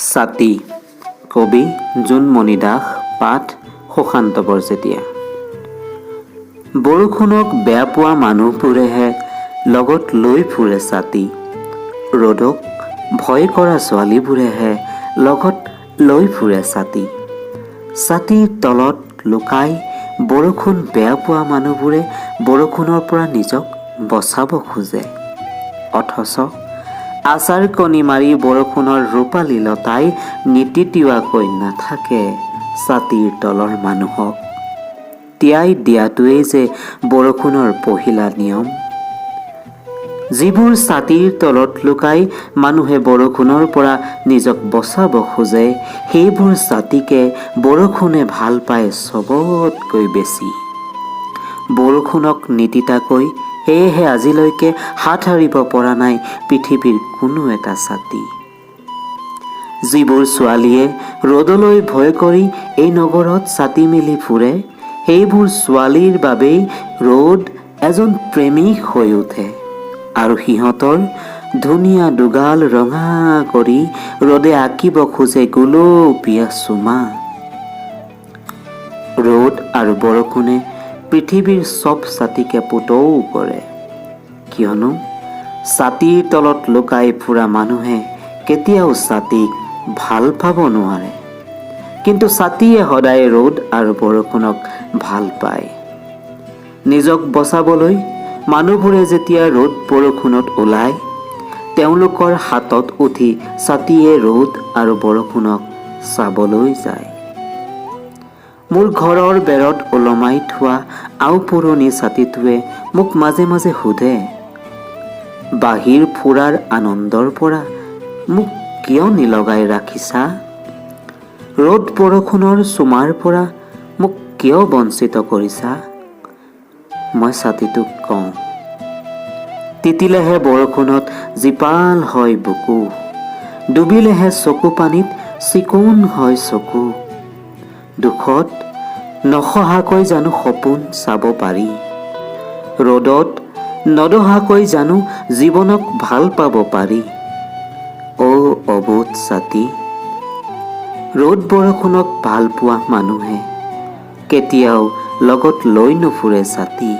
ছাতি কবি জোনমণি দাস পাঠ সুশান্ত বৰজেতিয়া। বৰষুণক বেয়া পোৱা মানুহবোৰেহে লগত লৈ ফুৰে ছাতি। ৰ'দক ভয় কৰা ছোৱালীবোৰেহে লগত লৈ ফুৰে ছাতি। ছাতিৰ তলত লুকাই বৰষুণ বেয়া পোৱা মানুহবোৰে বৰষুণৰ পৰা নিজক বচাব খোজে। অথচ আচাৰ কণী মাৰি বৰষুণৰ ৰূপালী লতাই নিতিতিওৱাকৈ নাথাকে ছাতিৰ তলৰ মানুহক। তিয়াই দিয়াটোৱেই যে বৰষুণৰ পহিলা নিয়ম। যিবোৰ ছাতিৰ তলত লুকাই মানুহে বৰষুণৰ পৰা নিজক বচাব খোজে, সেইবোৰ ছাতিকে বৰষুণে ভাল পায় চবতকৈ বেছি। বৰষুণক নিতিতাকৈ সেয়েহে আজিলৈকে হাত সাৰিব পৰা নাই পৃথিৱীৰ কোনো এটা ছাতি। যিবোৰ ছোৱালীয়ে ৰ'দলৈ ভয় কৰি এই নগৰত ছাতি মেলি ফুৰে, সেইবোৰ ছোৱালীৰ বাবেই ৰ'দ এজন প্ৰেমিক হৈ উঠে আৰু সিহঁতৰ ধুনীয়া দুগাল ৰঙা কৰি ৰ'দে আঁকিব খোজে গোলপীয়া চুমা। ৰ'দ আৰু বৰষুণে পৃথিৱীৰ চব ছাতিকে পুতৌ কৰে, কিয়নো ছাতিৰ তলত লুকাই ফুৰা মানুহে কেতিয়াও ছাতিক ভাল পাব নোৱাৰে। কিন্তু ছাতিয়ে সদায় ৰ'দ আৰু বৰষুণক ভাল পায়। নিজক বচাবলৈ মানুহবোৰে যেতিয়া ৰ'দ বৰষুণত ওলায়, তেওঁলোকৰ হাতত উঠি ছাতিয়ে ৰ'দ আৰু বৰষুণক চাবলৈ যায়। মোৰ ঘৰৰ বেৰত ওলমাই থোৱা আওপুৰণি ছাতিটোৱে মোক মাজে মাজে সোধে, বাহিৰ ফুৰাৰ আনন্দৰ পৰা মোক কিয় নিলগাই ৰাখিছা? ৰ'দ বৰষুণৰ চুমাৰ পৰা মোক কিয় বঞ্চিত কৰিছা? মই ছাতিটোক কওঁ, তিতিলেহে বৰষুণত জীপাল হয় বুকু, ডুবিলেহে চকু পানীত চিকুণ হয় চকু। দুখত নসহাকৈ জানো সপোন চাব পাৰি, ৰ'দত নদহাকৈ জানো জীৱনক ভাল পাব পাৰি। অ' অবোধ ছাতি, ৰ'দ বৰষুণক ভাল পোৱা মানুহে কেতিয়াও লগত লৈ নুফুৰে ছাতি।